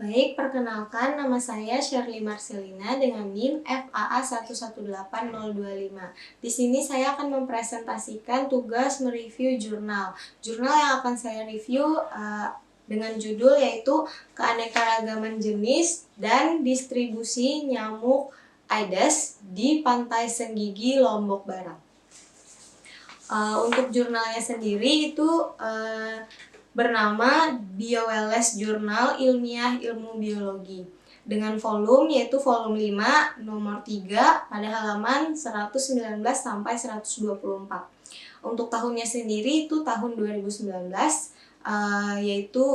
Baik, perkenalkan nama saya Shirley Marcelina dengan NIM FAA 118025. Di sini saya akan mempresentasikan tugas mereview jurnal. Jurnal yang akan saya review dengan judul yaitu Keanekaragaman Jenis dan Distribusi Nyamuk Aedes di Pantai Senggigi, Lombok Barat. Untuk jurnalnya sendiri itu bernama BioWellness Jurnal Ilmiah Ilmu Biologi dengan volume yaitu volume 5 nomor 3 pada halaman 119 sampai 124. Untuk tahunnya sendiri itu tahun 2019 yaitu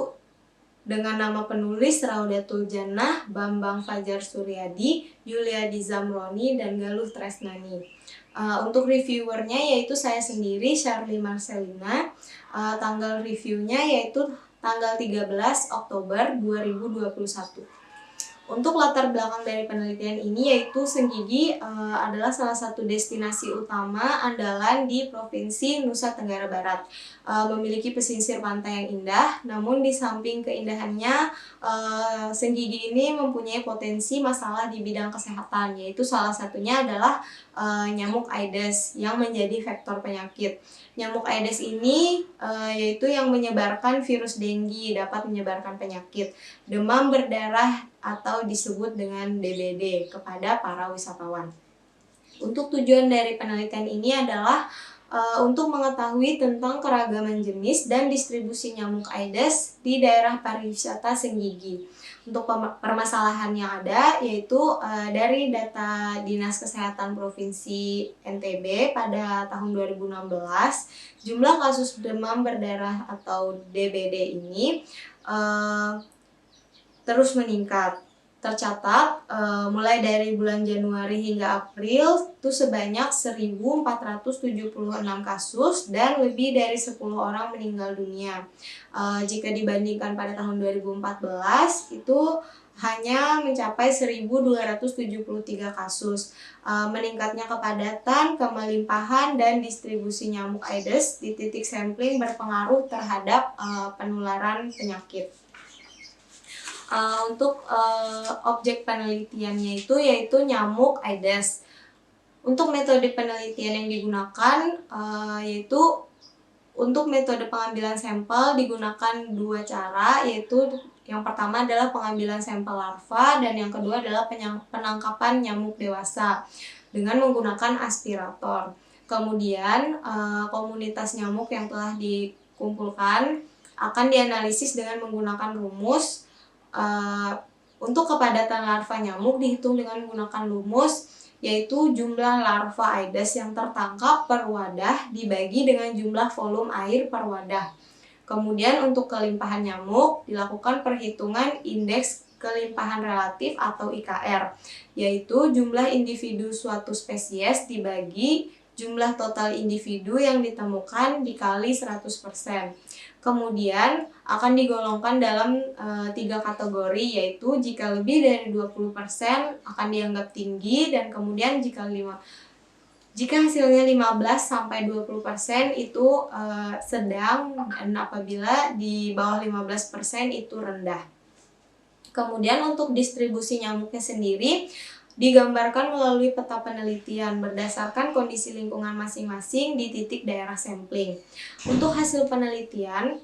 dengan nama penulis Raudatul Jannah, Bambang Fajar Suryadi, Yuliadi Zamroni, dan Galuh Tresnani. Untuk reviewernya yaitu saya sendiri, Shirley Marcelina. Tanggal reviewnya yaitu tanggal 13 Oktober 2021. Untuk latar belakang dari penelitian ini yaitu Senggigi adalah salah satu destinasi utama andalan di Provinsi Nusa Tenggara Barat. Memiliki pesisir pantai yang indah, namun di samping keindahannya, Senggigi ini mempunyai potensi masalah di bidang kesehatan, yaitu salah satunya adalah nyamuk Aedes yang menjadi vektor penyakit. Nyamuk Aedes ini yaitu yang menyebarkan virus denggi, dapat menyebarkan penyakit demam berdarah atau disebut dengan DBD kepada para wisatawan. Untuk tujuan dari penelitian ini adalah untuk mengetahui tentang keragaman jenis dan distribusi nyamuk Aedes di daerah pariwisata Senggigi. Untuk permasalahan yang ada yaitu dari data Dinas Kesehatan Provinsi NTB pada tahun 2016, jumlah kasus demam berdarah atau DBD ini terus meningkat. Tercatat mulai dari bulan Januari hingga April itu sebanyak 1.476 kasus dan lebih dari 10 orang meninggal dunia. Jika dibandingkan pada tahun 2014 itu hanya mencapai 1.273 kasus. Meningkatnya kepadatan, kemelimpahan, dan distribusi nyamuk Aedes di titik sampling berpengaruh terhadap penularan penyakit. Untuk objek penelitiannya itu yaitu nyamuk Aedes. Untuk metode penelitian yang digunakan yaitu untuk metode pengambilan sampel digunakan dua cara, yaitu yang pertama adalah pengambilan sampel larva dan yang kedua adalah penangkapan nyamuk dewasa dengan menggunakan aspirator. Kemudian komunitas nyamuk yang telah dikumpulkan akan dianalisis dengan menggunakan rumus. Untuk kepadatan larva nyamuk dihitung dengan menggunakan rumus, yaitu jumlah larva Aedes yang tertangkap per wadah dibagi dengan jumlah volume air per wadah. Kemudian untuk kelimpahan nyamuk dilakukan perhitungan indeks kelimpahan relatif atau IKR, yaitu jumlah individu suatu spesies dibagi jumlah total individu yang ditemukan dikali 100%. Kemudian akan digolongkan dalam 3 kategori, yaitu jika lebih dari 20% akan dianggap tinggi, dan kemudian jika hasilnya 15-20% itu sedang, dan apabila di bawah 15% itu rendah. Kemudian untuk distribusi nyamuknya sendiri digambarkan melalui peta penelitian berdasarkan kondisi lingkungan masing-masing di titik daerah sampling. Untuk hasil penelitian,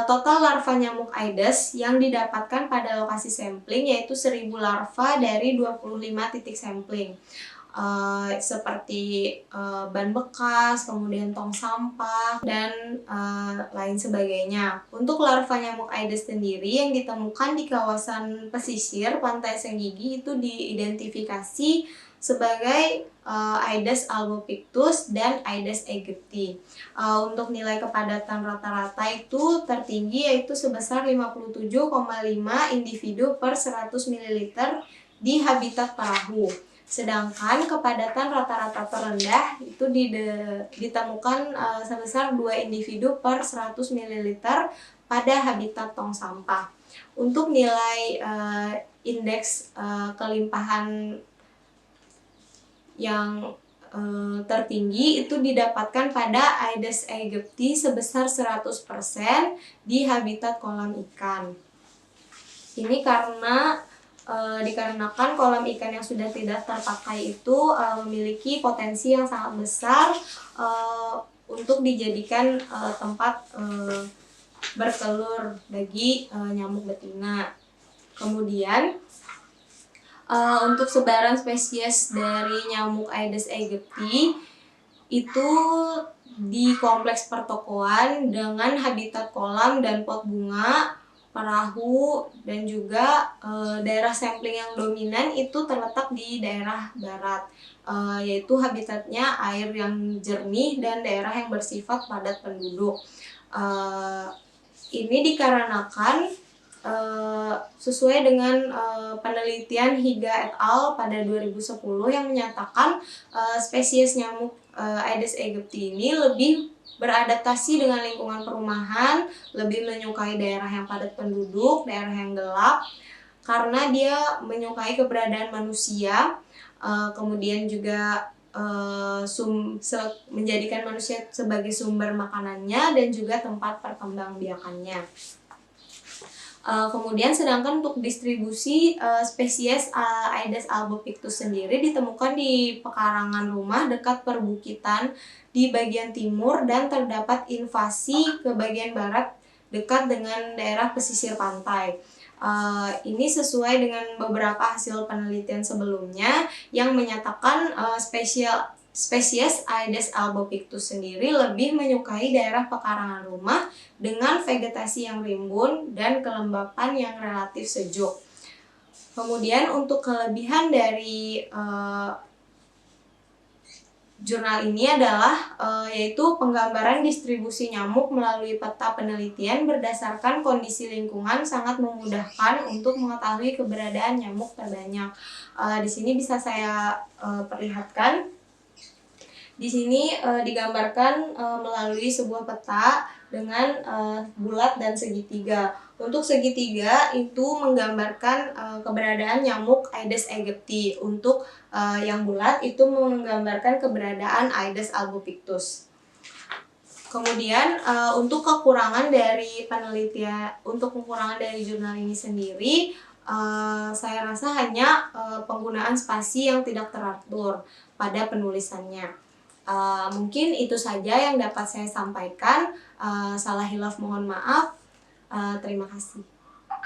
total larva nyamuk Aedes yang didapatkan pada lokasi sampling yaitu 1.000 larva dari 25 titik sampling. Seperti ban bekas, kemudian tong sampah, dan lain sebagainya. Untuk larva nyamuk Aedes sendiri yang ditemukan di kawasan pesisir Pantai Senggigi itu diidentifikasi sebagai Aedes albopictus dan Aedes aegypti. Untuk nilai kepadatan rata-rata itu tertinggi yaitu sebesar 57,5 individu per 100 ml di habitat perahu. Sedangkan kepadatan rata-rata terendah itu ditemukan sebesar 2 individu per 100 ml pada habitat tong sampah. Untuk nilai indeks kelimpahan yang tertinggi itu didapatkan pada Aedes aegypti sebesar 100% di habitat kolam ikan. Ini karena dikarenakan kolam ikan yang sudah tidak terpakai itu memiliki potensi yang sangat besar untuk dijadikan tempat bertelur bagi nyamuk betina. Kemudian untuk sebaran spesies dari nyamuk Aedes aegypti itu di kompleks pertokoan dengan habitat kolam dan pot bunga, perahu, dan juga daerah sampling yang dominan itu terletak di daerah barat, yaitu habitatnya air yang jernih dan daerah yang bersifat padat penduduk. Ini dikarenakan sesuai dengan penelitian Higa et al. Pada 2010 yang menyatakan spesies nyamuk Aedes aegypti ini lebih beradaptasi dengan lingkungan perumahan, lebih menyukai daerah yang padat penduduk, daerah yang gelap, karena dia menyukai keberadaan manusia, kemudian juga menjadikan manusia sebagai sumber makanannya dan juga tempat perkembangbiakannya. Kemudian sedangkan untuk distribusi spesies Aedes albopictus sendiri ditemukan di pekarangan rumah dekat perbukitan di bagian timur dan terdapat invasi ke bagian barat dekat dengan daerah pesisir pantai. Ini sesuai dengan beberapa hasil penelitian sebelumnya yang menyatakan spesies Aedes albopictus sendiri lebih menyukai daerah pekarangan rumah dengan vegetasi yang rimbun dan kelembapan yang relatif sejuk. Kemudian untuk kelebihan dari jurnal ini adalah yaitu penggambaran distribusi nyamuk melalui peta penelitian berdasarkan kondisi lingkungan sangat memudahkan untuk mengetahui keberadaan nyamuk terbanyak. Di sini bisa saya perlihatkan. Di sini digambarkan melalui sebuah peta dengan bulat dan segitiga. Untuk segitiga itu menggambarkan keberadaan nyamuk Aedes aegypti. Untuk yang bulat itu menggambarkan keberadaan Aedes albopictus. Kemudian untuk kekurangan dari penelitian, untuk kekurangan dari jurnal ini sendiri, saya rasa hanya penggunaan spasi yang tidak teratur pada penulisannya. Mungkin itu saja yang dapat saya sampaikan. Salah hilaf mohon maaf. Terima kasih.